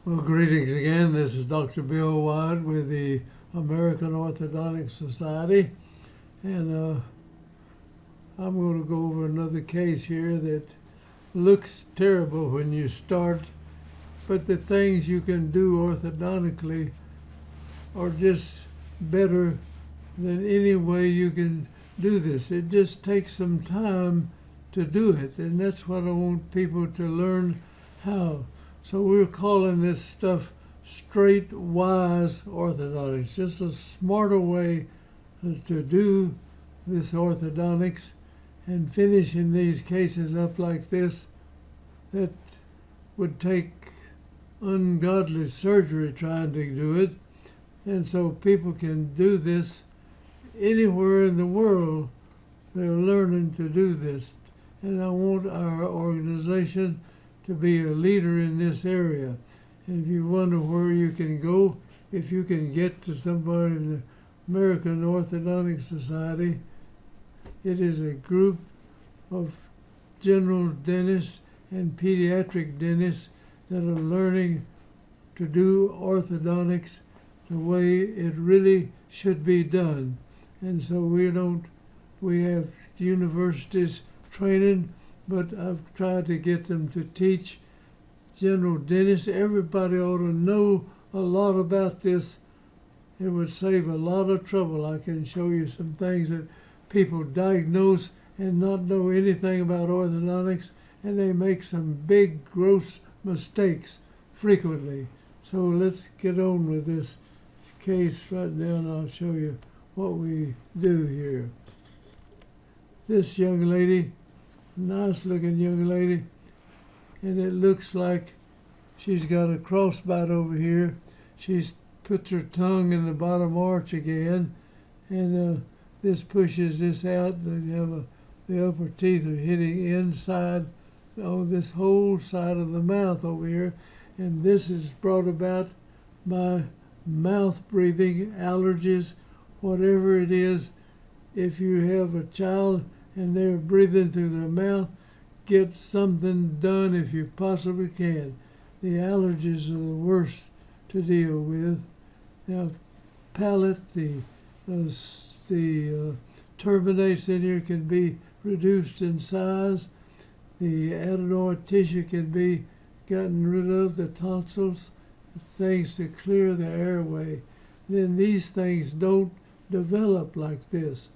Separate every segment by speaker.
Speaker 1: Well, greetings again. This is Dr. Bill Wyatt with the American Orthodontic Society, and I'm going to go over another case here that looks terrible when you start, but the things you can do orthodontically are just better than any way you can do this. It just takes some time to do it, and that's what I want people to learn how. So we're calling this stuff straight wise orthodontics, just a smarter way to do this orthodontics, and finishing these cases up like this that would take ungodly surgery trying to do it. And so people can do this anywhere in the world. They're learning to do this. And I want our organization to be a leader in this area. And if you wonder where you can go, if you can get to somebody in the American Orthodontic Society, it is a group of general dentists and pediatric dentists that are learning to do orthodontics the way it really should be done. And so we have universities training, but I've tried to get them to teach general dentists. Everybody ought to know a lot about this. It would save a lot of trouble. I can show you some things that people diagnose and not know anything about orthodontics, and they make some big, gross mistakes frequently. So let's get on with this case right now, and I'll show you what we do here. This young lady, nice looking young lady, and it looks like she's got a crossbite over here. She's put her tongue in the bottom arch again, and this pushes this out. The upper teeth are hitting inside this whole side of the mouth over here, and this is brought about by mouth breathing, allergies, whatever it is. If you have a child and they're breathing through their mouth, get something done if you possibly can. The allergies are the worst to deal with. Now, palate, the turbinates in here can be reduced in size. The adenoid tissue can be gotten rid of, the tonsils, things to clear the airway. Then these things don't develop like this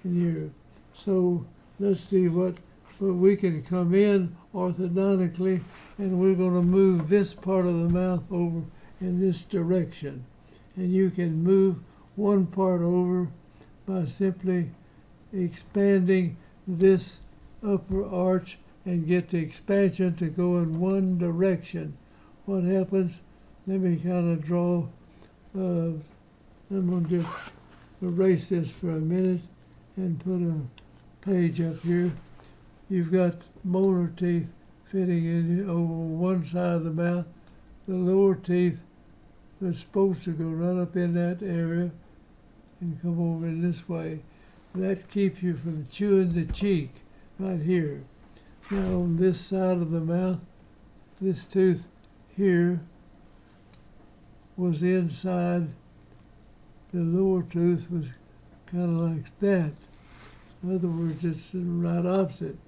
Speaker 1: in here. So let's see what we can come in orthodontically, and we're going to move this part of the mouth over in this direction. And you can move one part over by simply expanding this upper arch and get the expansion to go in one direction. What happens? Let me kind of draw. I'm going to just erase this for a minute and put a page up here. You've got molar teeth fitting in over one side of the mouth. The lower teeth are supposed to go right up in that area and come over in this way. That keeps you from chewing the cheek right here. Now on this side of the mouth, this tooth here was inside. The lower tooth was kind of like that. In other words, it's the right opposite.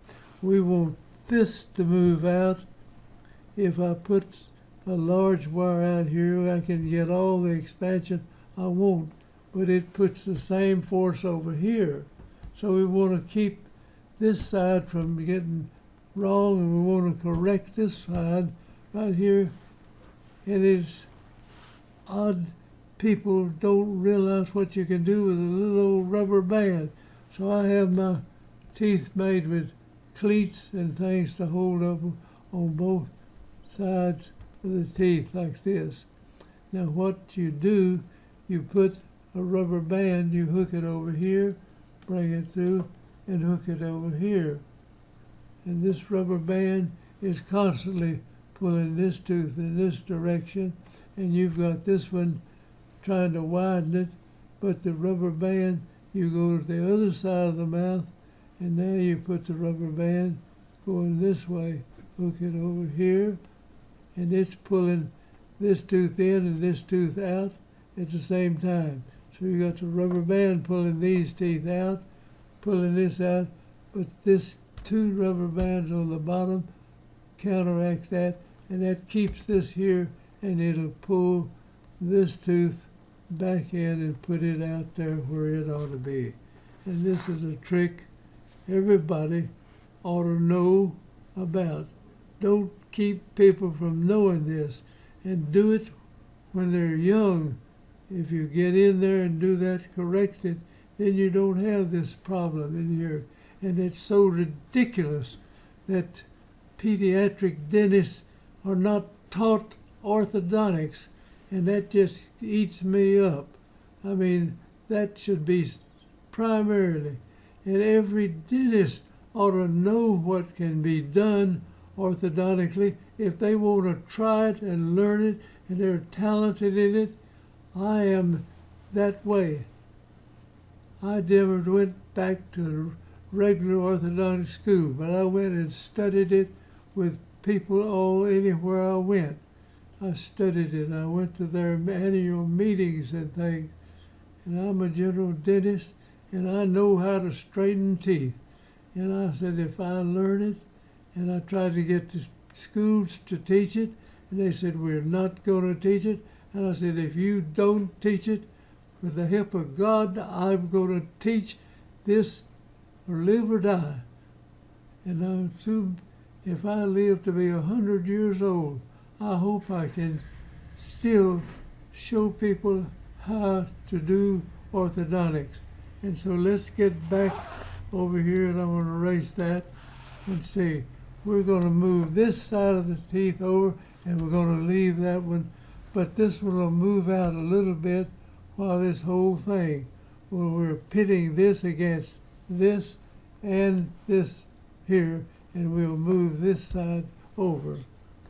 Speaker 1: We want this to move out. If I put a large wire out here, I can get all the expansion I want, but it puts the same force over here. So we want to keep this side from getting wrong, and we want to correct this side right here. It is odd. People don't realize what you can do with a little old rubber band. So I have my teeth made with cleats and things to hold up on both sides of the teeth like this. Now what you do, you put a rubber band, you hook it over here, bring it through, and hook it over here. And this rubber band is constantly pulling this tooth in this direction, and you've got this one trying to widen it, but the rubber band, you go to the other side of the mouth, and now you put the rubber band going this way, hook it over here, and it's pulling this tooth in and this tooth out at the same time. So you got the rubber band pulling these teeth out, pulling this out, but this two rubber bands on the bottom counteract that, and that keeps this here, and it'll pull this tooth back in and put it out there where it ought to be. And this is a trick everybody ought to know about. Don't keep people from knowing this, and do it when they're young. If you get in there and do that, correct it, then you don't have this problem in here. And it's so ridiculous that pediatric dentists are not taught orthodontics, and that just eats me up. I mean, that should be primarily. And every dentist ought to know what can be done orthodontically if they want to try it and learn it, and they're talented in it. I am that way. I never went back to regular orthodontic school, but I went and studied it with people all anywhere I went. I studied it. I went to their annual meetings and things. And I'm a general dentist, and I know how to straighten teeth. And I said, if I learn it, and I tried to get the schools to teach it, and they said, we're not going to teach it. And I said, if you don't teach it, with the help of God, I'm going to teach this or live or die. And I'm too, if I live to be 100 years old, I hope I can still show people how to do orthodontics. And so let's get back over here, and I'm going to erase that and see. We're going to move this side of the teeth over, and we're going to leave that one, but this one will move out a little bit while this whole thing, well, we're pitting this against this and this here, and we'll move this side over.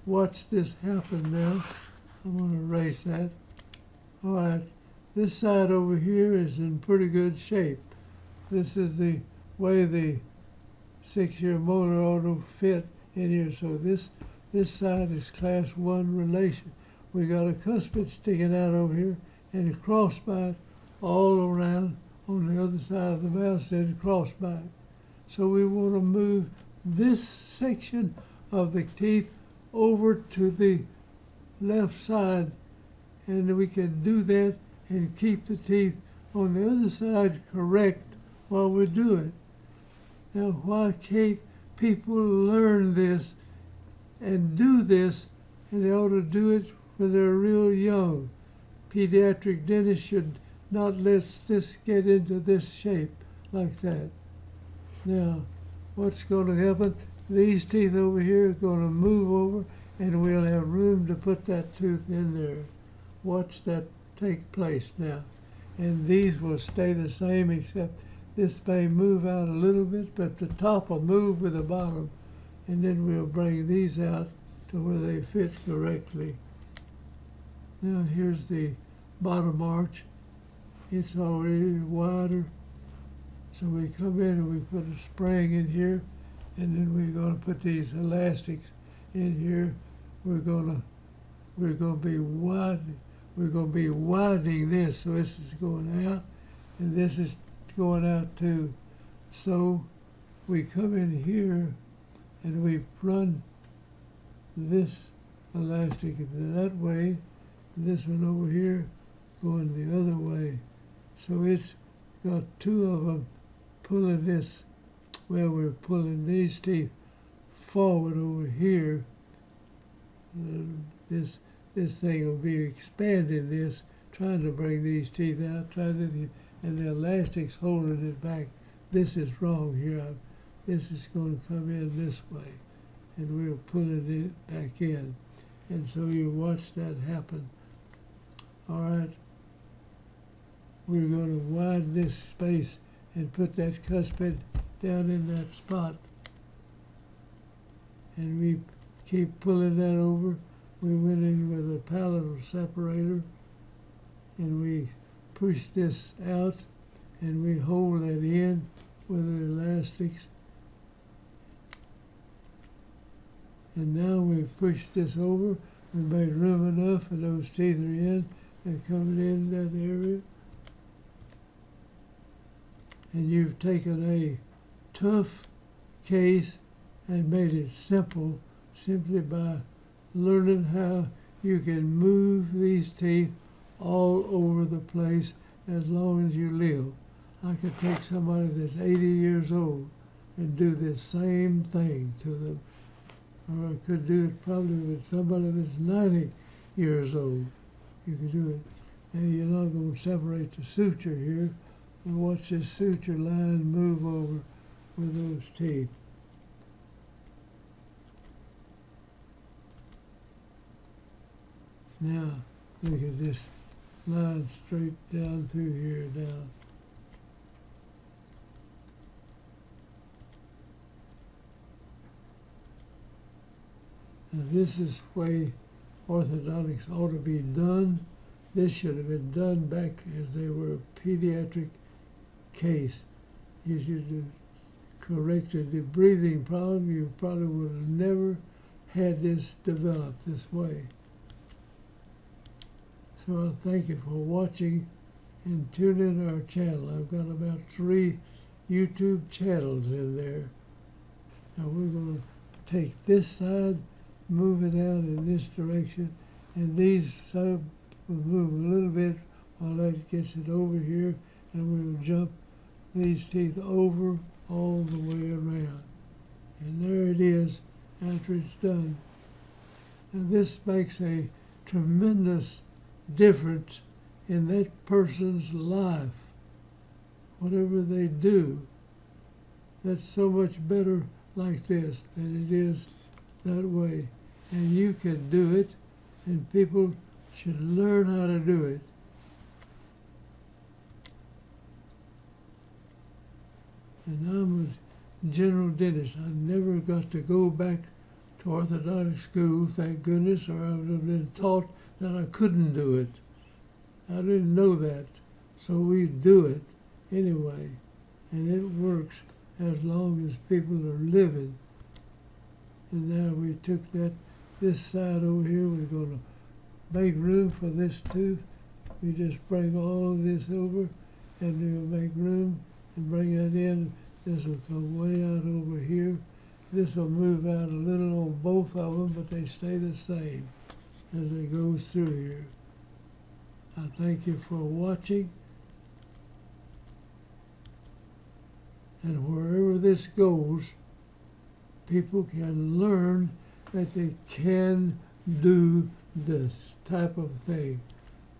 Speaker 1: Watch this happen now. I'm going to erase that. All right, this side over here is in pretty good shape. This is the way the 6-year molar ought to fit in here. So this side is class 1 relation. We got a cuspid sticking out over here and a crossbite all around on the other side of the mouth, and a crossbite. So we want to move this section of the teeth over to the left side, and we can do that and keep the teeth on the other side correct while we do it. Now, why can't people learn this and do this, and they ought to do it when they're real young? Pediatric dentists should not let this get into this shape like that. Now, what's going to happen? These teeth over here are going to move over, and we'll have room to put that tooth in there. Watch that take place now. And these will stay the same, except this may move out a little bit, but the top will move with the bottom, and then we'll bring these out to where they fit correctly. Now here's the bottom arch. It's already wider. So we come in and we put a spring in here, and then we're going to put these elastics in here. We're going to be widening this, so this is going out, and this is going out too. So we come in here and we run this elastic that way, this one over here going the other way. So it's got two of them pulling this, well, we're pulling these teeth forward over here. This thing will be expanding this, trying to bring these teeth out, and the elastic's holding it back. This is wrong here. This is going to come in this way, and we're pulling it back in. And so you watch that happen. All right. We're going to widen this space and put that cuspid down in that spot. And we keep pulling that over. We went in with a palatal separator, and we push this out, and we hold that in with the elastics. And now we've pushed this over. We made room enough and those teeth are in and coming in that area. And you've taken a tough case and made it simple simply by learning how you can move these teeth all over the place as long as you live. I could take somebody that's 80 years old and do the same thing to them. Or I could do it probably with somebody that's 90 years old. You could do it. And you're not going to separate the suture here. And watch this suture line move over with those teeth. Now, look at this line straight down through here now. Now this is the way orthodontics ought to be done. This should have been done back as they were a pediatric case. You should have corrected the breathing problem. You probably would have never had this develop this way. So I thank you for watching and tune in our channel. I've got about 3 YouTube channels in there. Now we're going to take this side, move it out in this direction, and these side will move a little bit while that gets it over here, and we'll jump these teeth over all the way around. And there it is after it's done. And this makes a tremendous difference in that person's life. Whatever they do, that's so much better like this than it is that way. And you can do it, and people should learn how to do it. And I'm a general dentist. I never got to go back to orthodontic school, thank goodness, or I would have been taught that I couldn't do it. I didn't know that. So we do it anyway. And it works as long as people are living. And now we took this side over here, we're going to make room for this tooth. We just bring all of this over and we'll make room and bring that in. This will come way out over here. This will move out a little on both of them, but they stay the same as it goes through here. I thank you for watching. And wherever this goes, people can learn that they can do this type of thing.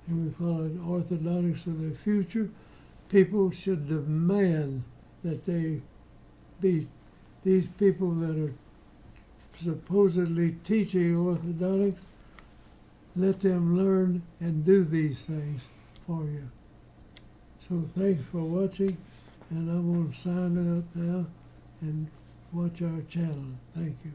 Speaker 1: And we call it orthodontics of the future. People should demand that they be these people that are supposedly teaching orthodontics, let them learn and do these things for you. So thanks for watching, and I'm going to sign up now and watch our channel. Thank you.